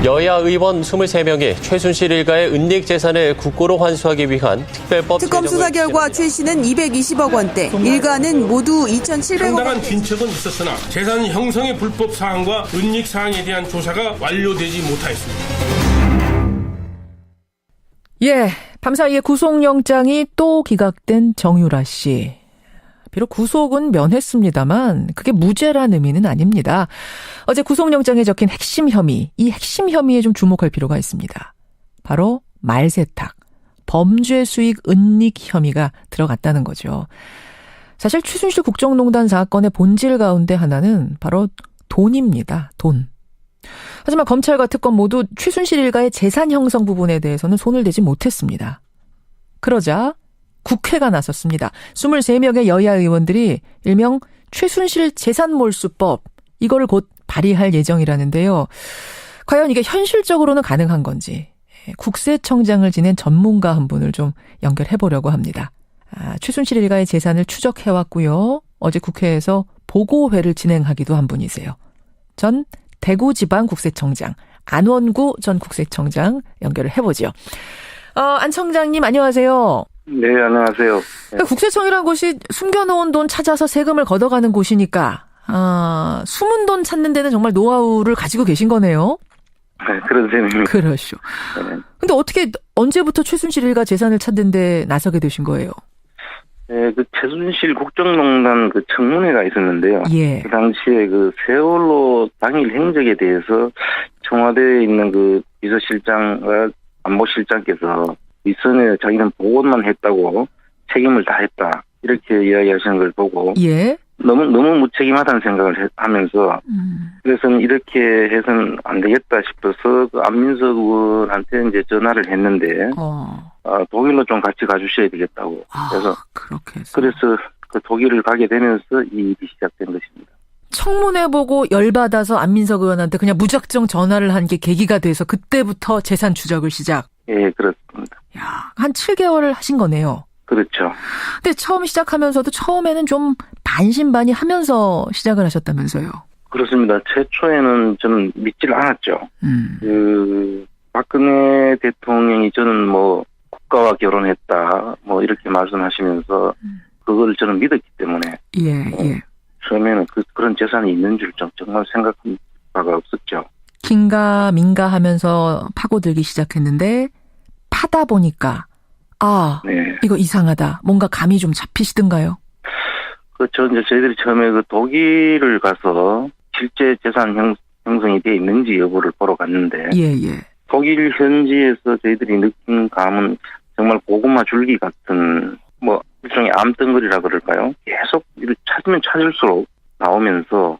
여야 의원 23명이 최순실 일가의 은닉 재산을 국고로 환수하기 위한 특별법 특검 수사 결과 최 씨는 220억 원대, 일가는 모두 2,700억 원. 상당한 진척은 있었으나 재산 형성의 불법 사항과 은닉 사항에 대한 조사가 완료되지 못하였습니다. 예, 밤사이에 구속영장이 또 기각된 정유라 씨. 비록 구속은 면했습니다만 그게 무죄란 의미는 아닙니다. 어제 구속영장에 적힌 핵심 혐의, 이 핵심 혐의에 좀 주목할 필요가 있습니다. 바로 말세탁, 범죄 수익 은닉 혐의가 들어갔다는 거죠. 사실 최순실 국정농단 사건의 본질 가운데 하나는 바로 돈입니다. 돈. 하지만 검찰과 특검 모두 최순실 일가의 재산 형성 부분에 대해서는 손을 대지 못했습니다. 그러자 국회가 나섰습니다. 23명의 여야 의원들이 일명 최순실 재산몰수법, 이거를 곧 발의할 예정이라는데요. 과연 이게 현실적으로는 가능한 건지 국세청장을 지낸 전문가 한 분을 좀 연결해보려고 합니다. 최순실 일가의 재산을 추적해왔고요. 어제 국회에서 보고회를 진행하기도 한 분이세요. 전 대구지방국세청장 안원구 전 국세청장 연결을 해보죠. 안 청장님 안녕하세요. 네, 안녕하세요. 네. 국세청이라는 곳이 숨겨놓은 돈 찾아서 세금을 걷어가는 곳이니까 숨은 돈 찾는 데는 정말 노하우를 가지고 계신 거네요. 네, 그런 셈입니다. 그러시죠. 네. 근데 어떻게 언제부터 최순실 일가 재산을 찾는 데 나서게 되신 거예요? 네, 그 최순실 국정농단 그 청문회가 있었는데요. 예. 그 당시에 그 세월호 당일 행적에 대해서 청와대에 있는 그 비서실장과 안보실장께서 윗선에 자기는 보고만 했다고 책임을 다했다 이렇게 이야기하시는 걸 보고 예. 너무 무책임하다는 생각을 하면서 그래서 이렇게 해서는 안 되겠다 싶어서 그 안민석 의원한테 이제 전화를 했는데 독일로 좀 같이 가주셔야 되겠다고. 그래서 그렇게 해서. 그래서 그 독일을 가게 되면서 이 일이 시작된 것입니다. 청문회 보고 열받아서 안민석 의원한테 그냥 무작정 전화를 한 게 계기가 돼서 그때부터 재산 추적을 시작. 예, 그렇습니다. 야, 한 7개월을 하신 거네요. 그렇죠. 근데 처음 시작하면서도 처음에는 좀 반신반의하면서 시작을 하셨다면서요? 그렇습니다. 최초에는 저는 믿지를 않았죠. 그 박근혜 대통령이 저는 뭐 국가와 결혼했다 뭐 이렇게 말씀하시면서 그걸 저는 믿었기 때문에 예. 처음에는 그런 재산이 있는 줄 정말 생각한 바가 없었죠. 긴가민가 하면서 파고들기 시작했는데 파다 보니까 네. 이거 이상하다. 뭔가 감이 좀 잡히시던가요? 그렇죠. 이제 저희들이 처음에 그 독일을 가서 실제 재산 형성이 돼 있는지 여부를 보러 갔는데 예. 독일 현지에서 저희들이 느낀 감은 정말 고구마 줄기 같은 뭐 일종의 암덩어리라 그럴까요? 계속 이를 찾으면 찾을수록 나오면서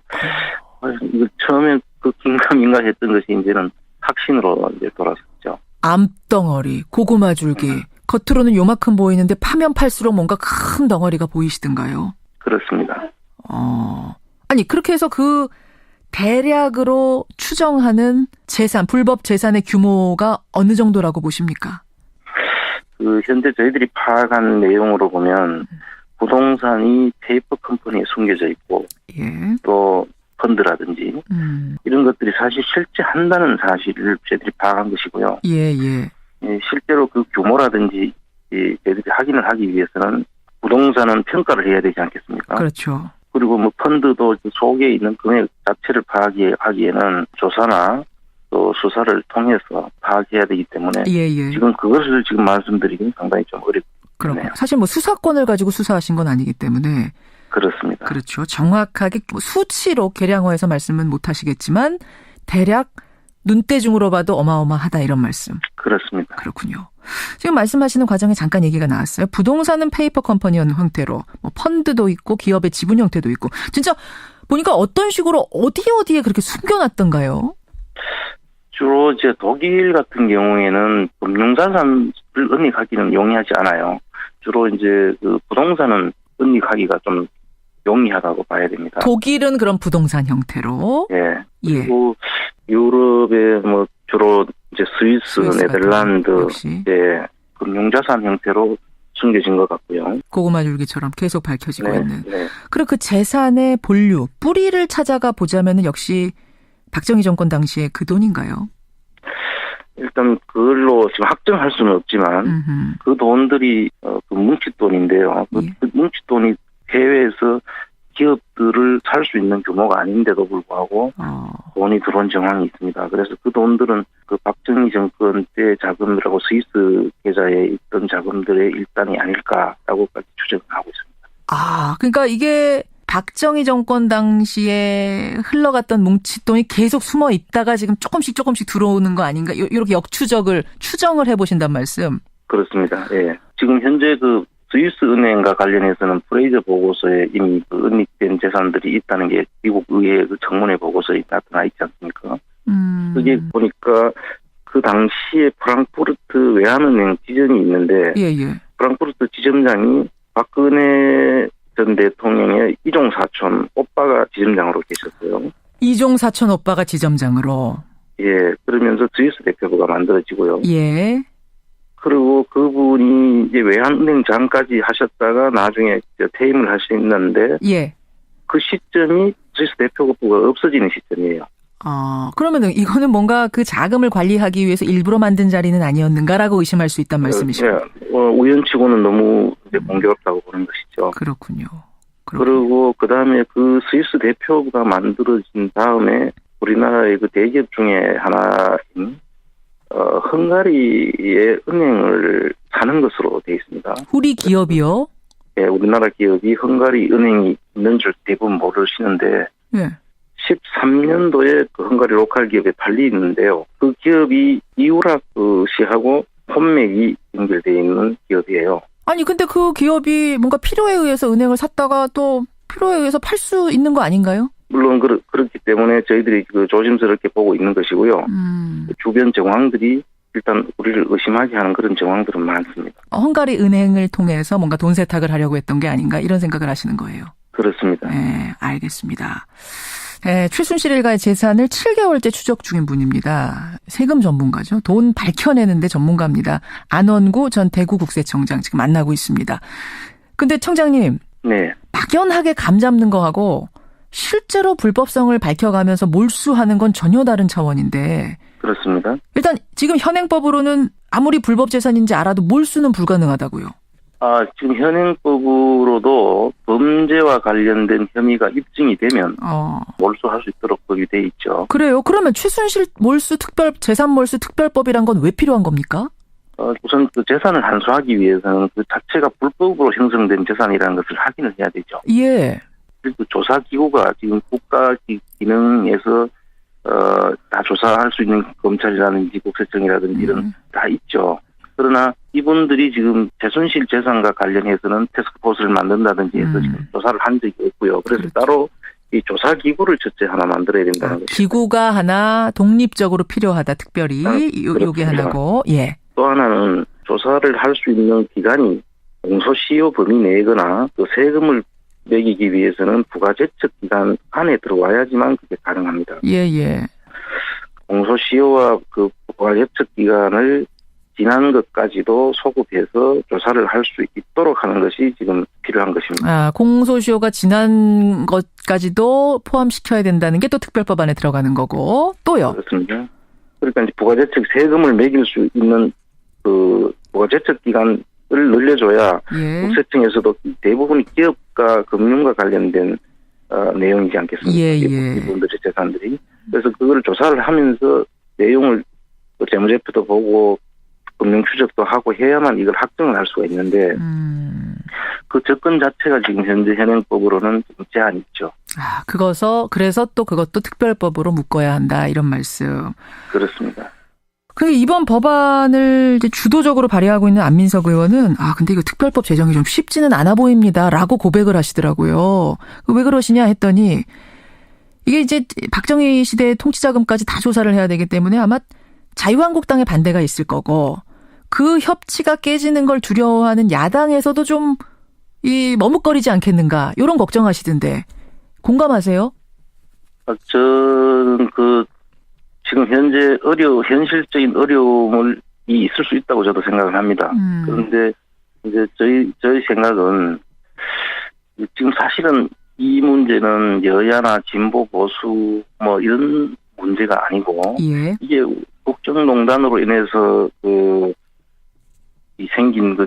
이거 처음에 그 긴가민가 했던 것이 이제는 확신으로 이제 돌아섰죠. 암덩어리, 고구마 줄기. 겉으로는 요만큼 보이는데 파면 팔수록 뭔가 큰 덩어리가 보이시던가요? 그렇습니다. 아니 그렇게 해서 그 대략으로 추정하는 재산, 불법 재산의 규모가 어느 정도라고 보십니까? 그 현재 저희들이 파악한 내용으로 보면 부동산이 페이퍼 컴퍼니에 숨겨져 있고 또 펀드라든지 이런 것들이 사실 실제 한다는 사실을 저희들이 파악한 것이고요. 예. 실제로 그 규모라든지 저희들이 확인을 하기 위해서는 부동산은 평가를 해야 되지 않겠습니까? 그렇죠. 그리고 뭐 펀드도 속에 있는 금액 자체를 파악하기에는 조사나 또 수사를 통해서 파악해야 되기 때문에 지금 그것을 지금 말씀드리기는 상당히 좀 어렵네요. 사실 뭐 수사권을 가지고 수사하신 건 아니기 때문에 그렇습니다. 그렇죠. 정확하게 수치로 계량화해서 말씀은 못 하시겠지만 대략 눈대중으로 봐도 어마어마하다 이런 말씀. 그렇습니다. 그렇군요. 지금 말씀하시는 과정에 잠깐 얘기가 나왔어요. 부동산은 페이퍼 컴퍼니 형태로 뭐 펀드도 있고 기업의 지분 형태도 있고 진짜 보니까 어떤 식으로 어디에 그렇게 숨겨놨던가요? 주로 이제 독일 같은 경우에는 금융자산을 은닉하기는 용이하지 않아요. 주로 이제 그 부동산은 은닉하기가 좀 용이하다고 봐야 됩니다. 독일은 그런 부동산 형태로. 예. 그리고 유럽의 뭐 주로 이제 스위스 네덜란드 금융자산 형태로 숨겨진 것 같고요. 고구마 줄기처럼 계속 밝혀지고 있는. 네. 그리고 그 재산의 본류, 뿌리를 찾아가 보자면은 역시 박정희 정권 당시에 그 돈인가요? 일단 그걸로 지금 확정할 수는 없지만 그 돈들이 그 뭉칫돈인데요. 그 뭉칫돈이 해외에서 기업들을 살 수 있는 규모가 아닌데도 불구하고 돈이 들어온 정황이 있습니다. 그래서 그 돈들은 그 박정희 정권 때 자금이라고 스위스 계좌에 있던 자금들의 일단이 아닐까라고까지 추정을 하고 있습니다. 아, 그러니까 이게 박정희 정권 당시에 흘러갔던 뭉칫돈이 계속 숨어 있다가 지금 조금씩 들어오는 거 아닌가? 이렇게 추정을 해보신단 말씀. 그렇습니다. 예. 지금 현재 그 스위스 은행과 관련해서는 프레이저 보고서에 이미 그 은닉된 재산들이 있다는 게 미국 의회 그 청문회 보고서에 나타나 있지 않습니까? 그게 보니까 그 당시에 프랑크푸르트 외환은행 지점이 있는데 프랑크푸르트 지점장이 박근혜 전 대통령의 이종 사촌 오빠가 지점장으로 계셨어요. 이종 사촌 오빠가 지점장으로. 예, 그러면서 스위스 대표부가 만들어지고요. 예. 그리고 그분이 이제 외환은행장까지 하셨다가 나중에 퇴임을 하셨는데, 예. 그 시점이 스위스 대표부가 없어지는 시점이에요. 그러면은 이거는 뭔가 그 자금을 관리하기 위해서 일부러 만든 자리는 아니었는가라고 의심할 수 있단 말씀이시죠? 네, 우연치고는 너무 이제 공교롭다고 보는 것이죠. 그렇군요. 그리고 그 다음에 그 스위스 대표부가 만들어진 다음에 우리나라의 그 대기업 중에 하나인 헝가리의 은행을 사는 것으로 되어 있습니다. 우리 기업이요? 예, 우리나라 기업이 헝가리 은행이 있는 줄 대부분 모르시는데, 예. 13년도에 그 헝가리 로컬 기업에 팔리는데요. 그 기업이 이우라크시하고 혼맥이 연결되어 있는 기업이에요. 아니, 근데 그 기업이 뭔가 필요에 의해서 은행을 샀다가 또 필요에 의해서 팔 수 있는 거 아닌가요? 물론 그렇기 때문에 저희들이 그 조심스럽게 보고 있는 것이고요. 주변 정황들이 일단 우리를 의심하게 하는 그런 정황들은 많습니다. 헝가리 은행을 통해서 뭔가 돈 세탁을 하려고 했던 게 아닌가 이런 생각을 하시는 거예요. 그렇습니다. 네, 알겠습니다. 네, 최순실 일가의 재산을 7개월째 추적 중인 분입니다. 세금 전문가죠. 돈 밝혀내는데 전문가입니다. 안원구 전 대구국세청장 지금 만나고 있습니다. 근데 청장님. 네. 막연하게 감잡는 거하고 실제로 불법성을 밝혀가면서 몰수하는 건 전혀 다른 차원인데. 그렇습니다. 일단 지금 현행법으로는 아무리 불법 재산인지 알아도 몰수는 불가능하다고요. 지금 현행법으로도 범죄와 관련된 혐의가 입증이 되면 몰수할 수 있도록 법이 돼 있죠. 그래요? 그러면 최순실 몰수 재산 몰수 특별법이란 건 왜 필요한 겁니까? 우선 그 재산을 한수하기 위해서는 그 자체가 불법으로 형성된 재산이라는 것을 확인을 해야 되죠. 예. 그리고 조사기구가 지금 국가 기능에서 다 조사할 수 있는 검찰이라든지 국세청이라든지 이런 다 있죠. 그러나 이분들이 지금 최순실 재산과 관련해서는 태스크포스를 만든다든지 해서 지금 조사를 한 적이 없고요. 그래서 따로 이 조사기구를 첫째 하나 만들어야 된다는 것이죠. 기구가 하나 독립적으로 필요하다. 특별히 요게 하나고. 예. 또 하나는 조사를 할 수 있는 기관이 공소시효 범위 내거나 그 세금을 매기기 위해서는 부가제척 기간 안에 들어와야지만 그게 가능합니다. 예. 공소시효와 그 부가제척 기간을 지난 것까지도 소급해서 조사를 할 수 있도록 하는 것이 지금 필요한 것입니다. 공소시효가 지난 것까지도 포함시켜야 된다는 게 또 특별법 안에 들어가는 거고 또요. 그렇습니다. 그러니까 이제 부가제척 세금을 매길 수 있는 그 부가제척 기간을 늘려줘야 국세청에서도 대부분이 기업과 금융과 관련된 내용이지 않겠습니까? 이분들의 재산들이. 그래서 그걸 조사를 하면서 내용을 재무제표도 보고 금융 추적도 하고 해야만 이걸 확정을 할 수가 있는데 그 접근 자체가 지금 현재 현행법으로는 좀 제한이 있죠. 그래서 또 그것도 특별법으로 묶어야 한다 이런 말씀. 그렇습니다. 근데 이번 법안을 이제 주도적으로 발의하고 있는 안민석 의원은 근데 이거 특별법 제정이 좀 쉽지는 않아 보입니다라고 고백을 하시더라고요. 왜 그러시냐 했더니 이게 이제 박정희 시대의 통치자금까지 다 조사를 해야 되기 때문에 아마 자유한국당의 반대가 있을 거고 그 협치가 깨지는 걸 두려워하는 야당에서도 좀 머뭇거리지 않겠는가 이런 걱정하시던데 공감하세요? 저는 지금 현재 현실적인 어려움이 있을 수 있다고 저도 생각을 합니다. 그런데 이제 저희 생각은 지금 사실은 이 문제는 여야나 진보 보수 이런 문제가 아니고 이게 국정농단으로 인해서 이 생긴 그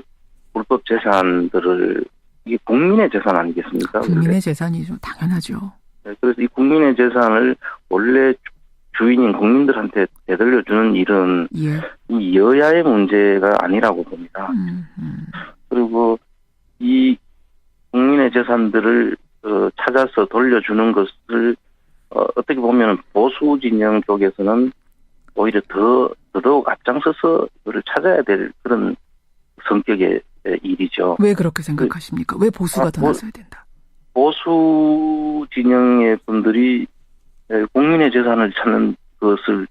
불법 재산들을 이게 국민의 재산 아니겠습니까? 국민의 재산이죠. 당연하죠. 네, 그래서 이 국민의 재산을 원래 주인인 국민들한테 되돌려주는 일은 예. 이 여야의 문제가 아니라고 봅니다. 그리고 이 국민의 재산들을 찾아서 돌려주는 것을 어떻게 보면 보수 진영 쪽에서는 오히려 더더욱 앞장서서 그를 찾아야 될 그런 성격의 일이죠. 왜 그렇게 생각하십니까? 왜 보수가 더 나서야 된다? 보수 진영의 분들이 국민의 재산을 찾는 것을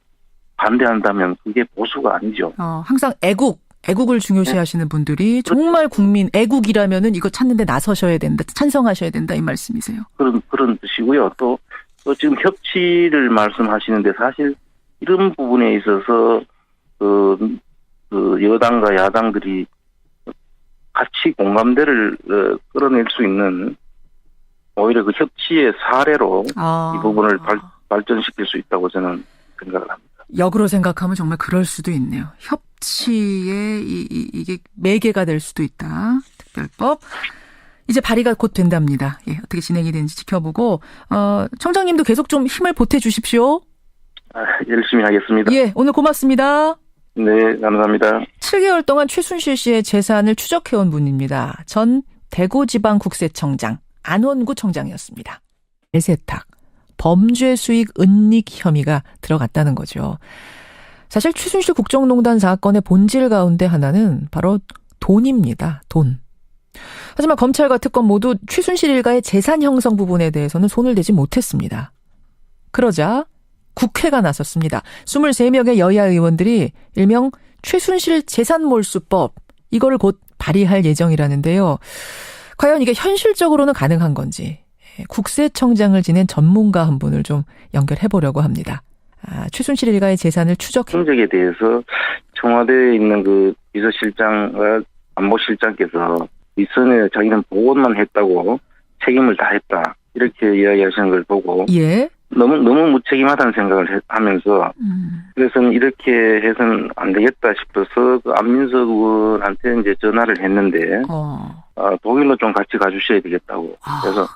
반대한다면 그게 보수가 아니죠. 항상 애국을 중요시하시는 분들이 정말 국민 애국이라면은 이거 찾는데 나서셔야 된다, 찬성하셔야 된다 이 말씀이세요. 그런 뜻이고요. 또 지금 협치를 말씀하시는데 사실 이런 부분에 있어서 그 여당과 야당들이 같이 공감대를 끌어낼 수 있는 오히려 그 협치의 사례로 이 부분을 발전시킬 수 있다고 저는 생각을 합니다. 역으로 생각하면 정말 그럴 수도 있네요. 협치의 이게 매개가 될 수도 있다. 특별법. 이제 발의가 곧 된답니다. 예, 어떻게 진행이 되는지 지켜보고 청장님도 계속 좀 힘을 보태주십시오. 열심히 하겠습니다. 예, 오늘 고맙습니다. 네, 감사합니다. 7개월 동안 최순실 씨의 재산을 추적해온 분입니다. 전 대구지방국세청장 안원구 청장이었습니다. 세탁, 범죄 수익 은닉 혐의가 들어갔다는 거죠. 사실 최순실 국정농단 사건의 본질 가운데 하나는 바로 돈입니다. 돈. 하지만 검찰과 특검 모두 최순실 일가의 재산 형성 부분에 대해서는 손을 대지 못했습니다. 그러자 국회가 나섰습니다. 23명의 여야 의원들이 일명 최순실 재산몰수법 이거를 곧 발의할 예정이라는데요. 과연 이게 현실적으로는 가능한 건지 국세청장을 지낸 전문가 한 분을 좀 연결해 보려고 합니다. 최순실 일가의 재산을 행적에 대해서 청와대에 있는 그 비서실장과 안보실장께서 윗선에 자기는 보고만 했다고 책임을 다했다 이렇게 이야기하시는 걸 보고 예. 너무 무책임하다는 생각을 하면서 그래서는 이렇게 해서는 안 되겠다 싶어서 그 안민석 의원한테 이제 전화를 했는데 독일로 좀 같이 가주셔야 되겠다고 그래서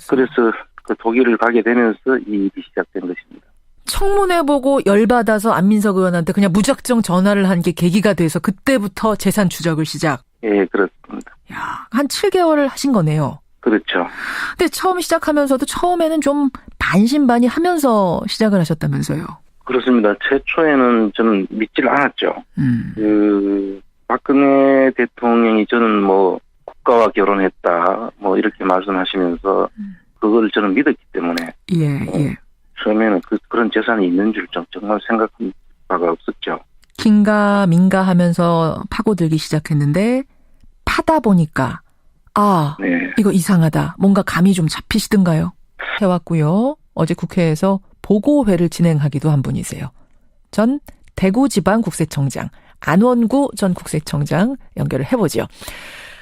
그래서 그 독일을 가게 되면서 이 일이 시작된 것입니다. 청문회 보고 열받아서 안민석 의원한테 그냥 무작정 전화를 한 게 계기가 돼서 그때부터 재산 추적을 시작. 예, 그렇습니다. 야, 한 7개월을 하신 거네요. 그렇죠. 근데 처음 시작하면서도 처음에는 좀 반신반의하면서 시작을 하셨다면서요? 그렇습니다. 최초에는 저는 믿지를 않았죠. 박근혜 대통령이 저는 뭐 국가와 결혼했다 뭐 이렇게 말씀하시면서 그걸 저는 믿었기 때문에 예. 처음에는 그런 재산이 있는 줄 정말 생각한 바가 없었죠. 긴가민가 하면서 파고들기 시작했는데 파다 보니까 네. 이거 이상하다. 뭔가 감이 좀 잡히시던가요? 해왔고요. 어제 국회에서 보고회를 진행하기도 한 분이세요. 전 대구지방국세청장 안원구 전 국세청장 연결을 해보죠.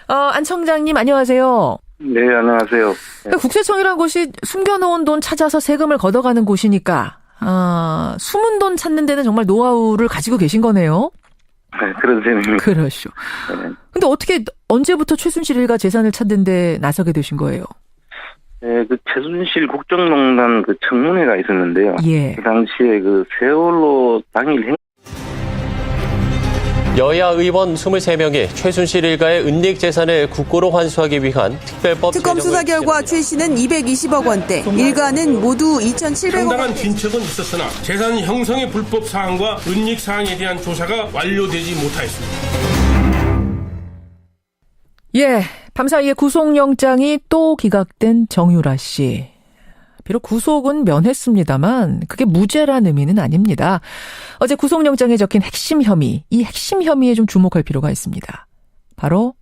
안 청장님 안녕하세요. 네, 안녕하세요. 네. 국세청이라는 곳이 숨겨놓은 돈 찾아서 세금을 걷어가는 곳이니까 숨은 돈 찾는 데는 정말 노하우를 가지고 계신 거네요. 네, 그런 셈입니다. 그러시죠. 네. 근데 어떻게 언제부터 최순실 일가 재산을 찾는 데 나서게 되신 거예요? 네, 그 최순실 국정농단 그 청문회가 있었는데요. 예. 그 당시에 그 세월호 당일 여야 의원 23명이 최순실 일가의 은닉 재산을 국고로 환수하기 위한 특별법 특검 수사 결과 최 씨는 220억 원대, 일가는 모두 2,700억 상당한 원대. 진척은 있었으나 재산 형성의 불법 사항과 은닉 사항에 대한 조사가 완료되지 못하였습니다. 예, 밤사이에 구속영장이 또 기각된 정유라 씨. 비록 구속은 면했습니다만 그게 무죄란 의미는 아닙니다. 어제 구속영장에 적힌 핵심 혐의, 이 핵심 혐의에 좀 주목할 필요가 있습니다. 바로